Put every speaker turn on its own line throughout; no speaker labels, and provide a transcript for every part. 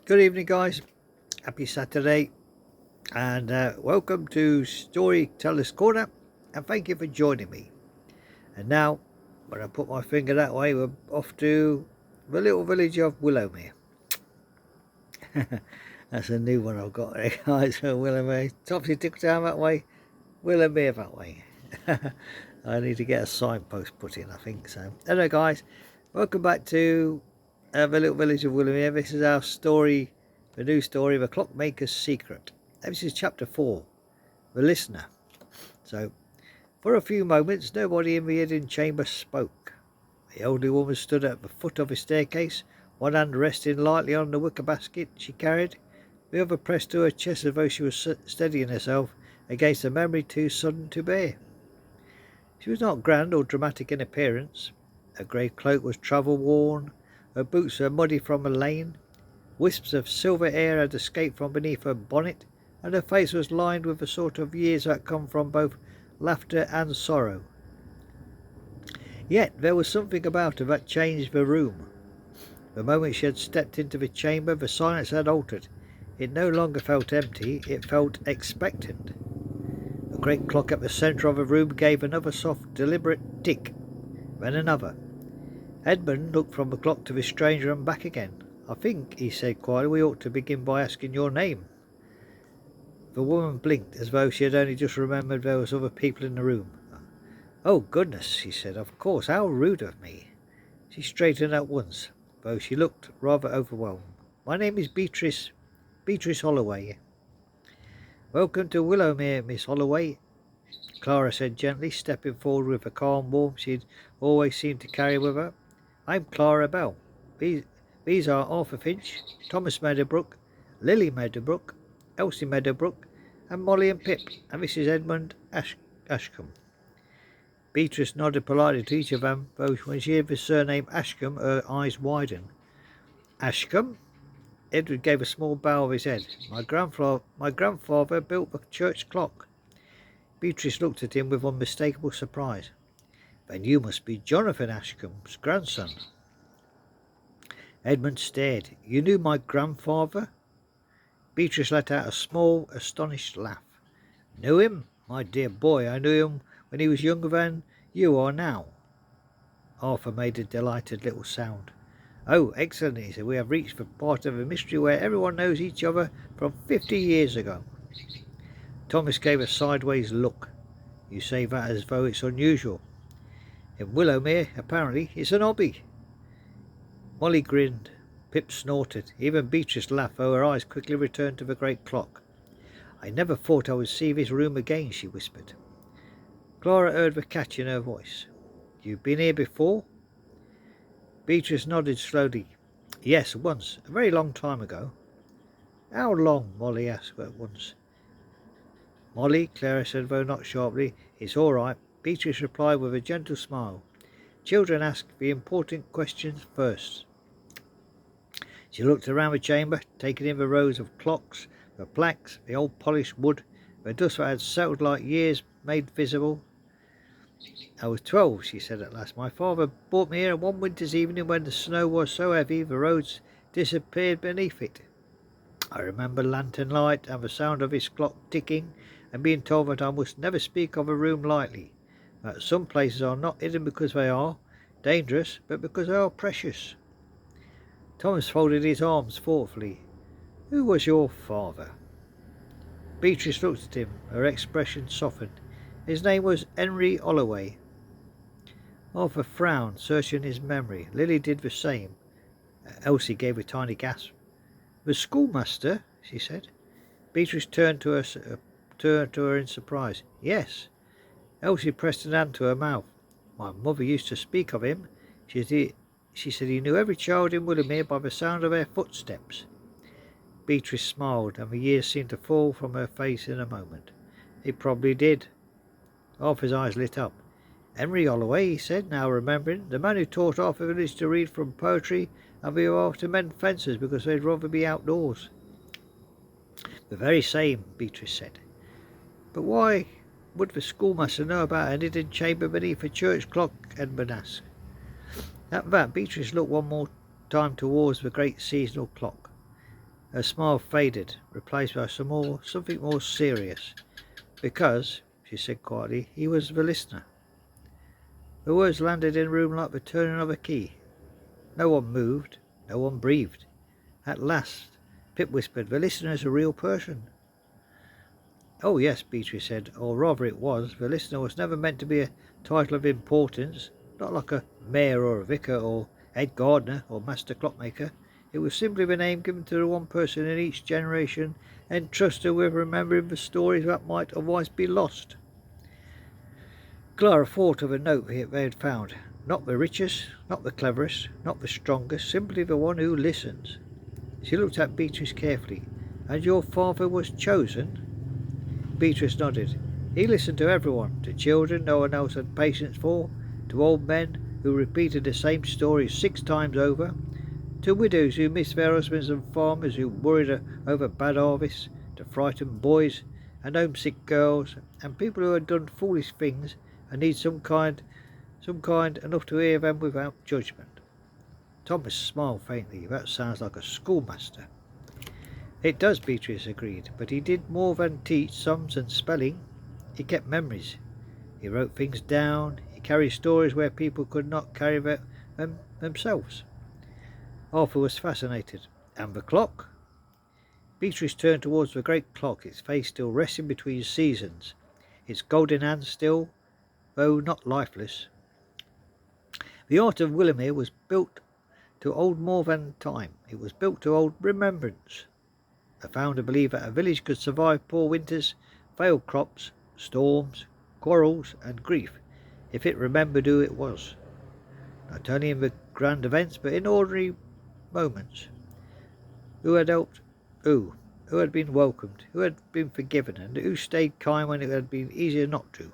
Good evening, guys. Happy Saturday, and welcome to Storyteller's Corner. And thank you for joining me. And now, when I put my finger that way, we're off to the little village of Willowmere. That's a new one I've got there, guys. Willowmere, Topsy Tickle that way, Willowmere that way. I need to get a signpost put in, I think so. Hello, guys. Welcome back to the little village of Willowmere. This is our story. The new story, The Clockmaker's Secret. This is chapter 4, The Listener. So, for a few moments, nobody in the hidden chamber spoke. The elderly woman stood at the foot of the staircase, one hand resting lightly on the wicker basket she carried, the other pressed to her chest as though she was steadying herself against a memory too sudden to bear. She was not grand or dramatic in appearance. Her grey cloak was travel-worn, her boots were muddy from a lane, wisps of silver hair had escaped from beneath her bonnet, and her face was lined with the sort of years that come from both laughter and sorrow. Yet there was something about her that changed the room. The moment she had stepped into the chamber, the silence had altered. It no longer felt empty, it felt expectant. The great clock at the centre of the room gave another soft, deliberate tick, then another. Edmund looked from the clock to the stranger and back again. "I think," he said quietly, "we ought to begin by asking your name." The woman blinked as though she had only just remembered there was other people in the room. "Oh, goodness," she said, "of course, how rude of me." She straightened at once, though she looked rather overwhelmed. "My name is Beatrice Holloway." "Welcome to Willowmere, Miss Holloway," Clara said gently, stepping forward with the calm warmth she'd always seemed to carry with her. "I'm Clara Bell. These are Arthur Finch, Thomas Meadowbrook, Lily Meadowbrook, Elsie Meadowbrook, and Molly and Pip, and this is Edmund Ashcombe." Beatrice nodded politely to each of them, though when she heard the surname Ashcombe, her eyes widened. "Ashcombe?" Edward gave a small bow of his head. My grandfather built the church clock." Beatrice looked at him with unmistakable surprise. "Then you must be Jonathan Ashcombe's grandson." Edmund stared. "You knew my grandfather?" Beatrice let out a small, astonished laugh. "Knew him? My dear boy, I knew him when he was younger than you are now." Arthur made a delighted little sound. "Oh, excellent," he said. "We have reached the part of the mystery where everyone knows each other from 50 years ago." Thomas gave a sideways look. "You say that as though it's unusual." "In Willowmere, apparently, it's an hobby." Molly grinned. Pip snorted. Even Beatrice laughed, though her eyes quickly returned to the great clock. "I never thought I would see this room again," she whispered. Clara heard the catch in her voice. "You've been here before?" Beatrice nodded slowly. "Yes, once, a very long time ago." "How long?" Molly asked at once. "Molly," Clara said, though not sharply, "it's all right." Beatrice replied with a gentle smile. "Children ask the important questions first." She looked around the chamber, taking in the rows of clocks, the plaques, the old polished wood, the dust that had settled like years made visible. "I was 12, she said at last. "My father brought me here one winter's evening when the snow was so heavy the roads disappeared beneath it. I remember lantern light and the sound of his clock ticking, and being told that I must never speak of a room lightly, that some places are not hidden because they are dangerous, but because they are precious." Thomas folded his arms thoughtfully. "Who was your father?" Beatrice looked at him. Her expression softened. "His name was Henry Holloway." Arthur frowned, searching his memory. Lily did the same. Elsie gave a tiny gasp. "The schoolmaster?" she said. Beatrice turned to her in surprise. "Yes." Elsie pressed an hand to her mouth. "My mother used to speak of him. She said he knew every child in Willowmere by the sound of their footsteps." Beatrice smiled, and the years seemed to fall from her face in a moment. "It probably did." Arthur's eyes lit up. "Henry Holloway," he said, now remembering, "the man who taught half the village to read from poetry and the other to mend fences because they'd rather be outdoors." "The very same," Beatrice said. "But why would the schoolmaster know about a hidden chamber beneath a church clock?" Edmund asked. At that, Beatrice looked one more time towards the great seasonal clock. Her smile faded, replaced by something more serious. Because, she said quietly, he was the listener. The words landed in the room like the turning of a key. No one moved, no one breathed. At last, Pip whispered, the listener is a real person. Oh yes, Beatrice said, or rather it was. The listener was never meant to be a title of importance, not like a mayor or a vicar or head gardener or master clockmaker. It was simply the name given to the one person in each generation entrusted with remembering the stories that might otherwise be lost. Clara thought of a note they had found. Not the richest, not the cleverest, not the strongest, simply the one who listens. She looked at Beatrice carefully. And your father was chosen? Beatrice nodded. He listened to everyone, to children no one else had patience for, to old men who repeated the same stories 6 times over, to widows who missed their husbands and farmers who worried over bad harvests, to frightened boys and homesick girls, and people who had done foolish things and need some kind enough to hear them without judgment. Thomas smiled faintly. That sounds like a schoolmaster. It does, Beatrice agreed, but he did more than teach sums and spelling. He kept memories. He wrote things down. He carried stories where people could not carry them themselves. Arthur was fascinated. And the clock? Beatrice turned towards the great clock, its face still resting between seasons, its golden hands still, though not lifeless. The art of Willowmere was built to hold more than time. It was built to hold remembrance. The founder believed that a village could survive poor winters, failed crops, storms, quarrels, and grief if it remembered who it was, not only in the grand events but in ordinary moments. Who had helped who had been welcomed, who had been forgiven, and who stayed kind when it had been easier not to.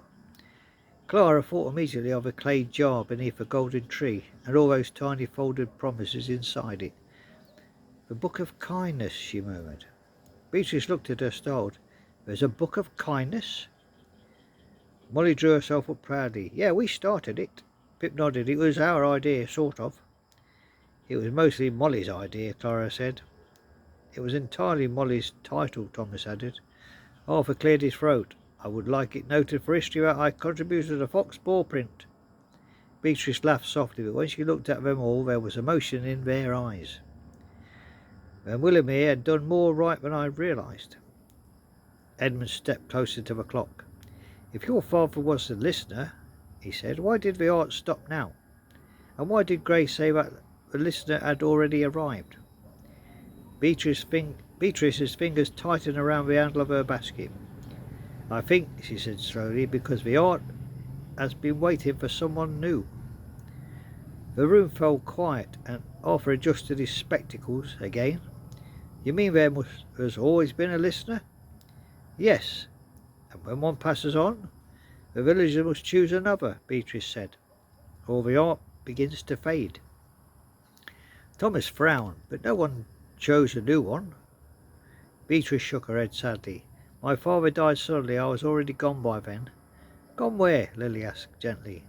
Clara thought immediately of a clay jar beneath a golden tree, and all those tiny folded promises inside it. The Book of Kindness, she murmured. Beatrice looked at her, startled. There's a Book of Kindness? Molly drew herself up proudly. Yeah, we started it. Pip nodded. It was our idea, sort of. It was mostly Molly's idea, Clara said. It was entirely Molly's title, Thomas added. Arthur cleared his throat. I would like it noted for history that I contributed to the Fox ball print. Beatrice laughed softly, but when she looked at them all, there was emotion in their eyes. And Willowmere had done more right than I realised. Edmund stepped closer to the clock. If your father was the listener, he said, why did the art stop now? And why did Grace say that the listener had already arrived? Beatrice's fingers tightened around the handle of her basket. I think, she said slowly, because the art has been waiting for someone new. The room fell quiet, and Arthur adjusted his spectacles again. You mean there has always been a listener? Yes. And when one passes on, the villager must choose another, Beatrice said, or the art begins to fade. Thomas frowned, but no one chose a new one. Beatrice shook her head sadly. My father died suddenly. I was already gone by then. Gone where? Lily asked gently.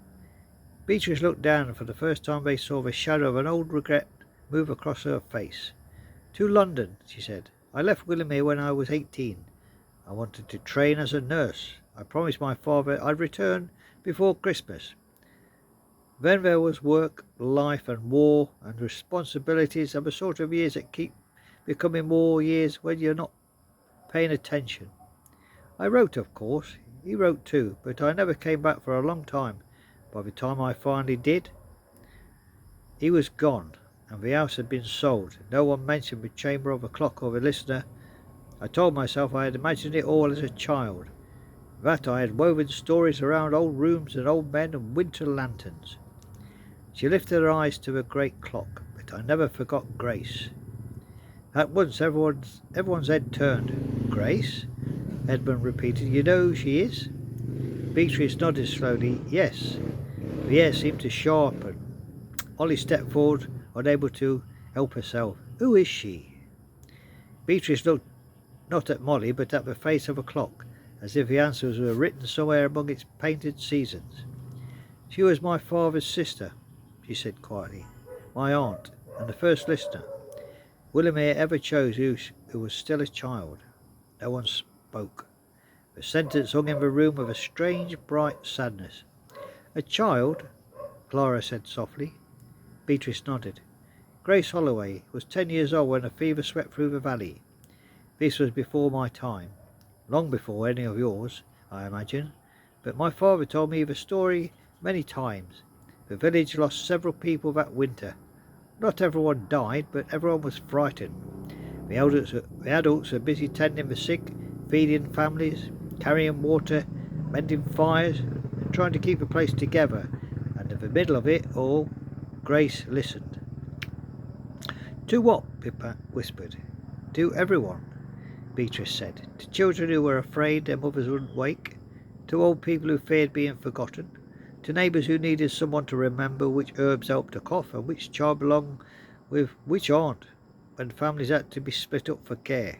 Beatrice looked down, and for the first time they saw the shadow of an old regret move across her face. To London, she said. I left Willowmere when I was 18. I wanted to train as a nurse. I promised my father I'd return before Christmas. Then there was work, life and war and responsibilities, and the sort of years that keep becoming more years when you're not paying attention. I wrote, of course. He wrote too, but I never came back for a long time. By the time I finally did, he was gone, and the house had been sold. No one mentioned the chamber of a clock or the listener. I told myself I had imagined it all as a child, that I had woven stories around old rooms and old men and winter lanterns. She lifted her eyes to the great clock, but I never forgot Grace. At once everyone's head turned. Grace? Edmund repeated. You know who she is? Beatrice nodded slowly. Yes. The air seemed to sharpen. Molly stepped forward, unable to help herself. Who is she? Beatrice looked not at Molly, but at the face of a clock, as if the answers were written somewhere among its painted seasons. She was my father's sister, she said quietly. My aunt, and the first listener. Willamere ever chose who was still a child. No one spoke. The sentence hung in the room with a strange, bright sadness. A child? Clara said softly. Beatrice nodded. Grace Holloway was 10 years old when a fever swept through the valley. This was before my time. Long before any of yours, I imagine. But my father told me the story many times. The village lost several people that winter. Not everyone died, but everyone was frightened. The adults were busy tending the sick, feeding families, carrying water, mending fires, and trying to keep the place together. And in the middle of it all, Grace listened. To what? Pippa whispered. To everyone, Beatrice said. To children who were afraid their mothers wouldn't wake. To old people who feared being forgotten. To neighbours who needed someone to remember which herbs helped a cough and which child belonged with which aunt, when families had to be split up for care.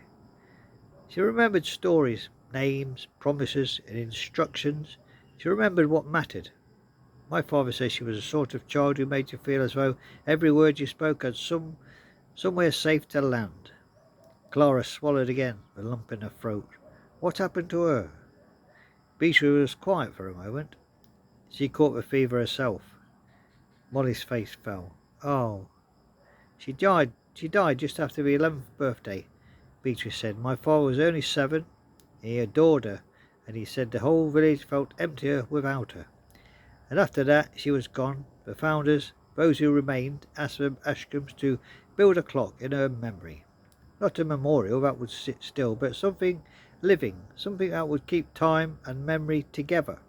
She remembered stories, names, promises and instructions. She remembered what mattered. My father says she was the sort of child who made you feel as though every word you spoke had somewhere safe to land. Clara swallowed again, the lump in her throat. What happened to her? Beatrice was quiet for a moment. She caught the fever herself. Molly's face fell. Oh, she died just after the 11th birthday, Beatrice said. My father was only 7. He adored her, and he said the whole village felt emptier without her. And after that she was gone. The founders, those who remained, asked the Ashcombe to build a clock in her memory. Not a memorial that would sit still, but something living, something that would keep time and memory together.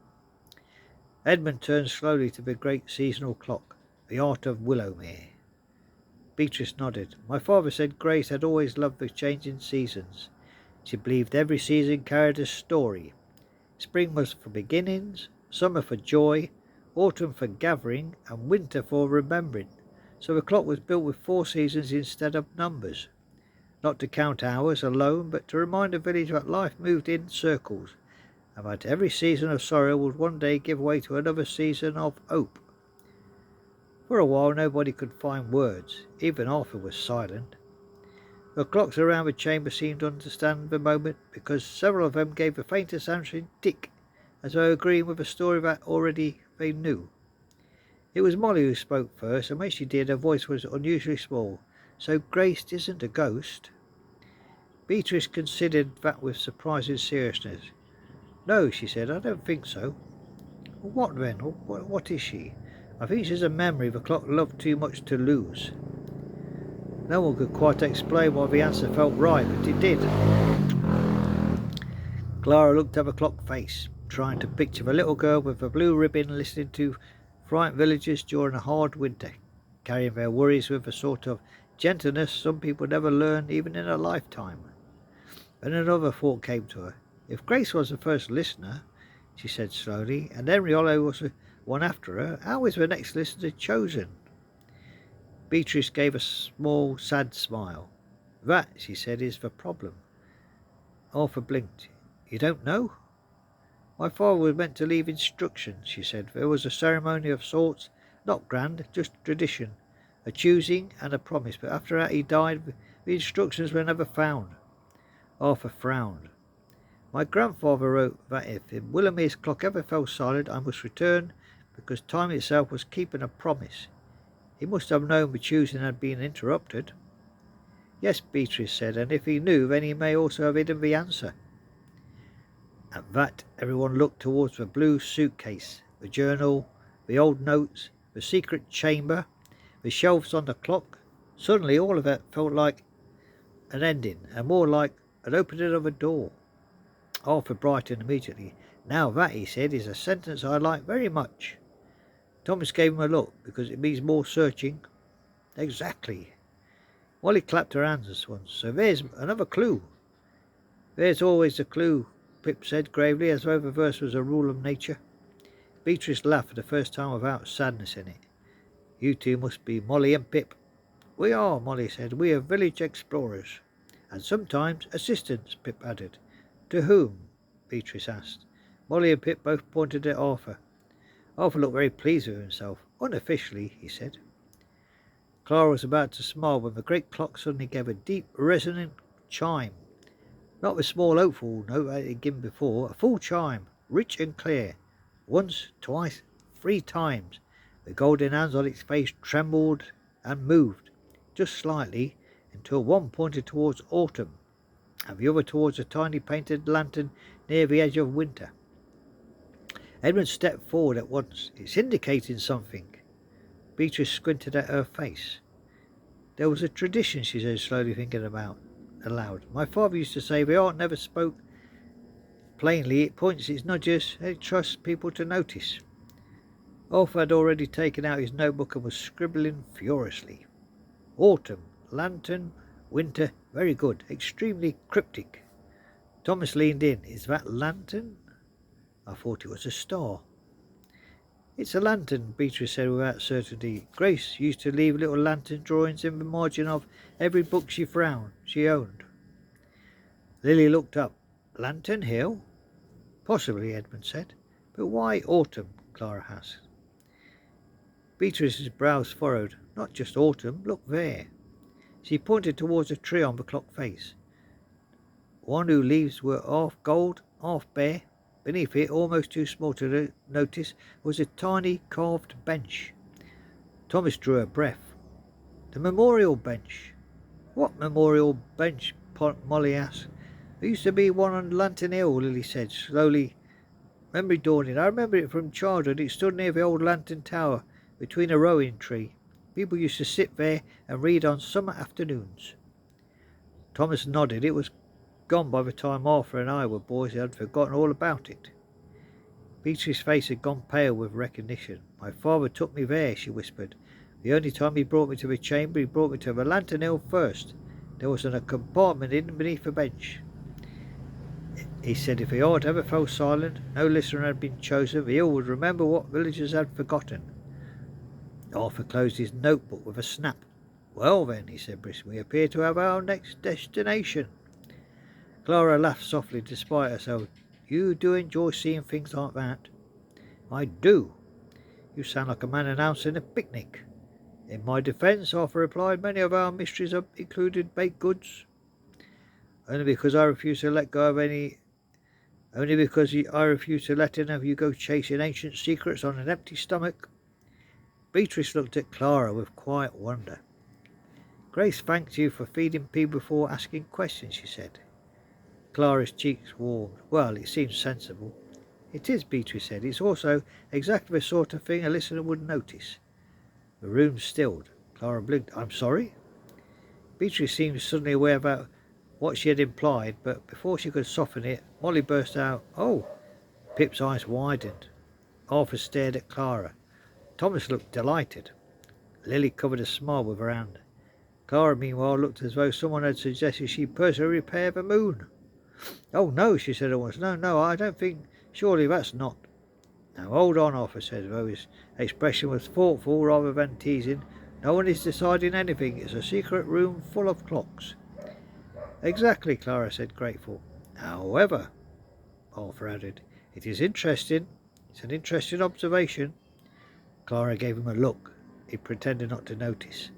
Edmund turned slowly to the great seasonal clock, the art of Willowmere. Beatrice nodded. My father said Grace had always loved the changing seasons. She believed every season carried a story. Spring was for beginnings, summer for joy, autumn for gathering, and winter for remembering. So the clock was built with 4 seasons instead of numbers. Not to count hours alone, but to remind the village that life moved in circles, and that every season of sorrow would one day give way to another season of hope. For a while nobody could find words. Even Arthur was silent. The clocks around the chamber seemed to understand the moment, because several of them gave the faintest answering tick, as though agreeing with a story that already they knew. It was Molly who spoke first, and when she did her voice was unusually small. So Grace isn't a ghost? Beatrice considered that with surprising seriousness. No, she said, I don't think so. What then? What is she? I think she's a memory the clock loved too much to lose. No one could quite explain why the answer felt right, but it did. Clara looked at the clock face, trying to picture the little girl with the blue ribbon listening to frightened villagers during a hard winter, carrying their worries with a sort of gentleness some people never learn even in a lifetime. Then another thought came to her. If Grace was the first listener, she said slowly, and Henry Hollow was the one after her, how was the next listener chosen? Beatrice gave a small, sad smile. That, she said, is the problem. Arthur blinked. You don't know? My father was meant to leave instructions, she said. There was a ceremony of sorts, not grand, just tradition, a choosing and a promise, but after that he died. The instructions were never found. Arthur frowned. My grandfather wrote that if Willamere's clock ever fell silent, I must return, because time itself was keeping a promise. He must have known the choosing had been interrupted. Yes, Beatrice said, and if he knew, then he may also have hidden the answer. At that, everyone looked towards the blue suitcase, the journal, the old notes, the secret chamber, the shelves on the clock. Suddenly all of it felt like an ending, and more like an opening of a door. Arthur brightened immediately. Now that, he said, is a sentence I like very much. Thomas gave him a look, because it means more searching. Exactly. Molly clapped her hands once. So there's another clue. There's always a clue, Pip said gravely, as though the verse was a rule of nature. Beatrice laughed for the first time without sadness in it. You two must be Molly and Pip. We are, Molly said. We are village explorers. And sometimes assistants, Pip added. To whom? Beatrice asked. Molly and Pip both pointed at Arthur. Arthur looked very pleased with himself. Unofficially, he said. Clara was about to smile when the great clock suddenly gave a deep, resonant chime. Not the small hopeful note it had given before, a full chime, rich and clear. Once, twice, 3 times. The golden hands on its face trembled and moved, just slightly, until one pointed towards autumn, and the other towards a tiny painted lantern near the edge of winter. Edmund stepped forward at once. "It's indicating something." Beatrice squinted at her face. "There was a tradition," she said, slowly thinking about aloud. "My father used to say the art never spoke plainly, it points its nudges, and it trusts people to notice." Arthur had already taken out his notebook and was scribbling furiously. "Autumn, lantern, winter, very good, extremely cryptic." Thomas leaned in. "Is that lantern? I thought it was a star." "It's a lantern," Beatrice said without certainty. "Grace used to leave little lantern drawings in the margin of every book she owned." Lily looked up. "Lantern Hill?" "Possibly," Edmund said. "But why autumn?" Clara asked. Beatrice's brows furrowed. "Not just autumn. Look there." She pointed towards a tree on the clock face. One whose leaves were half gold, half bare. Beneath it, almost too small to notice, was a tiny carved bench. Thomas drew a breath. "The memorial bench." "What memorial bench?" Molly asked. "There used to be one on Lantern Hill," Lily said, slowly, memory dawning. "I remember it from childhood. It stood near the old lantern tower, between a rowan tree. People used to sit there and read on summer afternoons." Thomas nodded. "It was gone by the time Arthur and I were boys, and had forgotten all about it." Beatrice's face had gone pale with recognition. "My father took me there," she whispered. "The only time he brought me to the chamber, he brought me to the Lantern Hill first. There was a compartment hidden beneath the bench. He said if the art ever fell silent, no listener had been chosen, the hill would remember what villagers had forgotten." Arthur closed his notebook with a snap. "Well then," he said briskly, "we appear to have our next destination." Clara laughed softly despite herself. "You do enjoy seeing things like that." "I do." "You sound like a man announcing a picnic." "In my defence," Arthur replied, "many of our mysteries have included baked goods." Only because I refuse to let any of you go chasing ancient secrets on an empty stomach." Beatrice looked at Clara with quiet wonder. "Grace thanks you for feeding people before asking questions," she said. Clara's cheeks warmed. "Well, it seems sensible." "It is," Beatrice said. "It's also exactly the sort of thing a listener would notice." The room stilled. Clara blinked. "I'm sorry?" Beatrice seemed suddenly aware about what she had implied, but before she could soften it, Molly burst out, "Oh!" Pip's eyes widened. Arthur stared at Clara. Thomas looked delighted. Lily covered a smile with her hand. Clara, meanwhile, looked as though someone had suggested she personally repair the moon. "Oh, no," she said at once. No, I don't think. Surely that's not." "Now, hold on," Arthur said, though his expression was thoughtful rather than teasing. "No one is deciding anything. It's a secret room full of clocks." "Exactly," Clara said, grateful. "However," Arthur added, "it is interesting. It's an interesting observation." Clara gave him a look he pretended not to notice.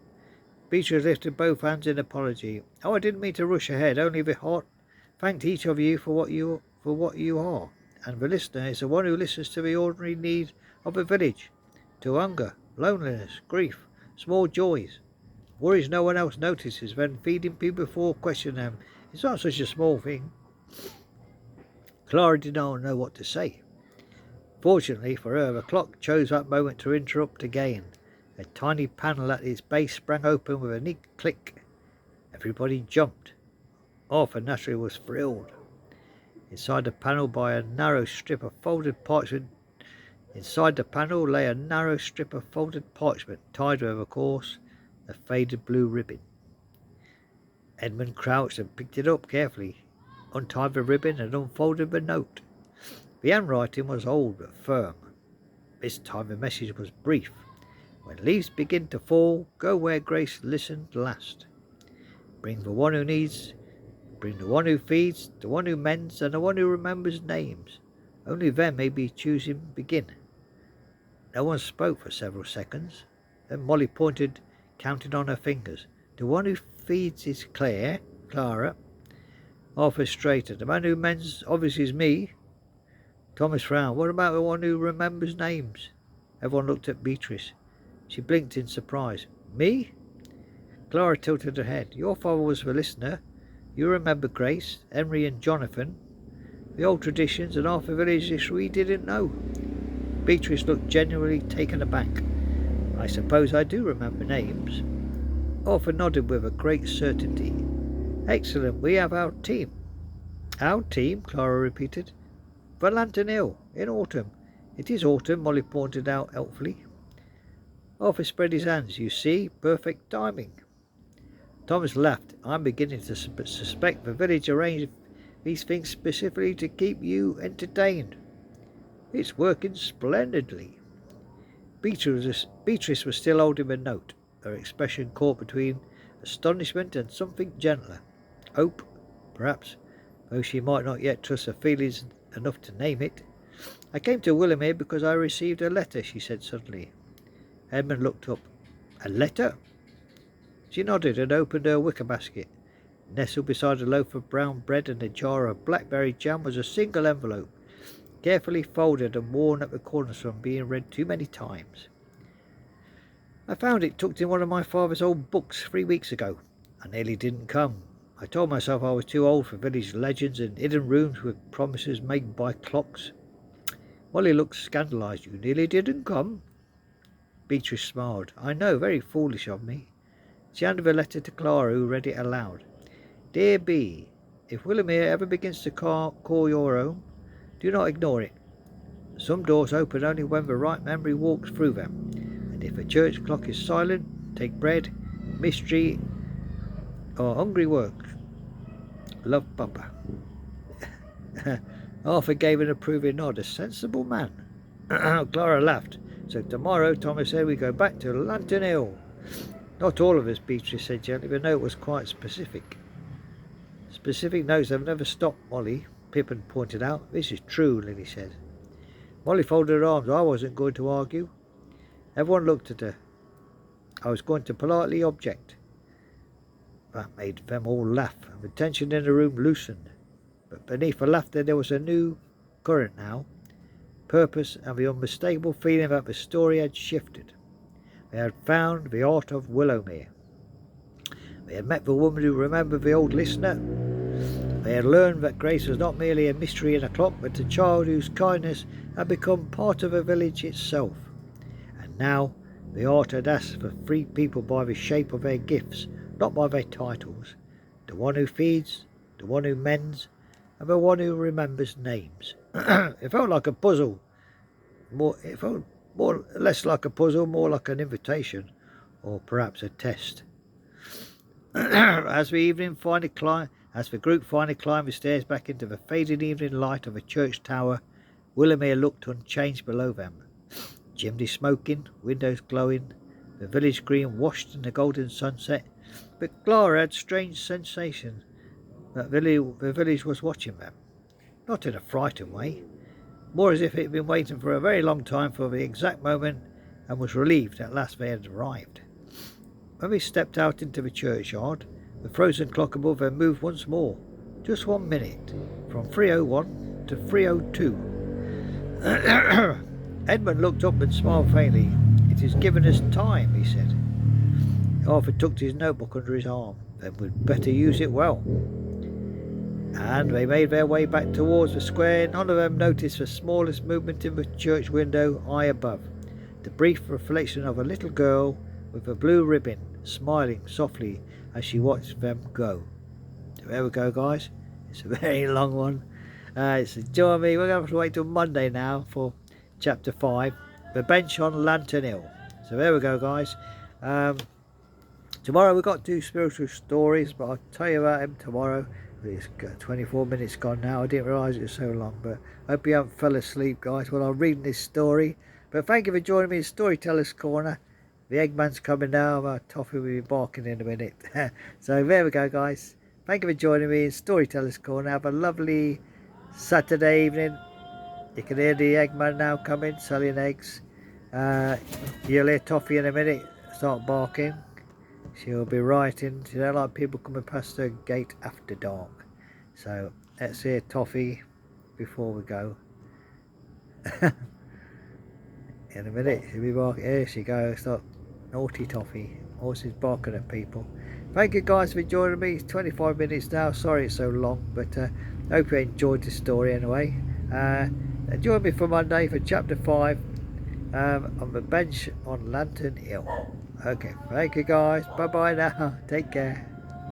Beatrice lifted both hands in apology. "Oh, I didn't mean to rush ahead. Only the heart thanked each of you for what you are. And the listener is the one who listens to the ordinary needs of a village, to hunger, loneliness, grief, small joys, worries no one else notices. When feeding people before questioning them, it's not such a small thing." Clara did not know what to say. Fortunately for her, the clock chose that moment to interrupt again. A tiny panel at its base sprang open with a neat click. Everybody jumped. Arthur naturally was thrilled. Inside the panel lay a narrow strip of folded parchment, tied with, of course, a faded blue ribbon. Edmund crouched and picked it up carefully, untied the ribbon and unfolded the note. The handwriting was old but firm. This time the message was brief. "When leaves begin to fall, go where Grace listened last. Bring the one who needs, bring the one who feeds, the one who mends, and the one who remembers names. Only then may be choosing begin." No one spoke for several seconds. Then Molly pointed counting on her fingers. The one who feeds is Clara. Arthur straightened. The man who mends obviously is me. Thomas frowned. What about the one who remembers names? Everyone looked at Beatrice. She blinked in surprise. Me? Clara tilted her head. Your father was the listener. You remember Grace, Henry and Jonathan. The old traditions and half the village history we didn't know. Beatrice looked genuinely taken aback. I suppose I do remember names. Arthur nodded with a great certainty. Excellent, we have our team. Our team, Clara repeated. For Lantern Hill, in autumn. It is autumn, Molly pointed out helpfully. Arthur spread his hands. You see, perfect timing. Thomas laughed. I'm beginning to suspect the village arranged these things specifically to keep you entertained. It's working splendidly. Beatrice was still holding the note, her expression caught between astonishment and something gentler. Hope, perhaps, though she might not yet trust her feelings enough to name it. I came to Willowmere because I received a letter, she said suddenly. Edmund looked up. A letter? She nodded and opened her wicker basket. Nestled beside a loaf of brown bread and a jar of blackberry jam was a single envelope, carefully folded and worn at the corners from being read too many times. I found it tucked in one of my father's old books 3 weeks ago. I nearly didn't come. I told myself I was too old for village legends and hidden rooms with promises made by clocks. Molly looked scandalised. You nearly didn't come? Beatrice smiled. I know, very foolish of me. She handed the letter to Clara, who read it aloud. Dear B, if Willowmere ever begins to call your own, do not ignore it. Some doors open only when the right memory walks through them, and if a church clock is silent, take bread, mystery, or hungry work. Love, Papa. Arthur gave an approving nod. A sensible man. Clara laughed. So tomorrow, Thomas said, we go back to Lantern Hill. Not all of us, Beatrice said gently. The note was quite specific. Specific notes have never stopped, Molly, Pippin pointed out. This is true, Lily said. Molly folded her arms. I wasn't going to argue. Everyone looked at her. I was going to politely object. That made them all laugh, and the tension in the room loosened. But beneath the laughter there was a new current now. Purpose and the unmistakable feeling that the story had shifted. They had found the art of Willowmere. They had met the woman who remembered the old listener. They had learned that Grace was not merely a mystery in a clock, but a child whose kindness had become part of the village itself. And now the art had asked for free people by the shape of their gifts, not by their titles. The one who feeds, the one who mends, and the one who remembers names. It felt like a puzzle. It felt less like a puzzle, more like an invitation, or perhaps a test. As the group finally climbed the stairs back into the fading evening light of a church tower, Willowmere looked unchanged below them. Chimney smoking, windows glowing, the village green washed in the golden sunset, but Clara had a strange sensation that the village was watching them. Not in a frightened way, more as if it had been waiting for a very long time for the exact moment and was relieved at last they had arrived. When they stepped out into the churchyard, the frozen clock above them moved once more, just 1 minute, from 3:01 to 3:02. Edmund looked up and smiled faintly. It has given us time, he said. Arthur tucked his notebook under his arm. Then we'd better use it well. And they made their way back towards the square. None of them noticed the smallest movement in the church window high above. The brief reflection of a little girl with a blue ribbon, smiling softly as she watched them go. So there we go, guys. It's a very long one. Join me. We're going to have to wait till Monday now for chapter 5, The Bench on Lantern Hill. So there we go, guys. Tomorrow we've got 2 spiritual stories, but I'll tell you about them tomorrow. It's 24 minutes gone now. I didn't realise it was so long, but I hope you haven't fell asleep, guys, while I'm reading this story. But thank you for joining me in Storyteller's Corner. The Eggman's coming now. My Toffee will be barking in a minute. So there we go, guys. Thank you for joining me in Storyteller's Corner. Have a lovely Saturday evening. You can hear the Eggman now coming, selling eggs. You'll hear Toffee in a minute start barking. she'll be writing. She don't like people coming past her gate after dark. So let's hear Toffee before we go. In a minute she'll be barking. Here she goes. Look, naughty Toffee. Always barking at people. Thank you guys for joining me. It's 25 minutes now. Sorry it's so long, but hope you enjoyed the story anyway. Join me for Monday for chapter 5 on the bench on Lantern Hill. Okay, thank you guys. Bye bye now. Take care.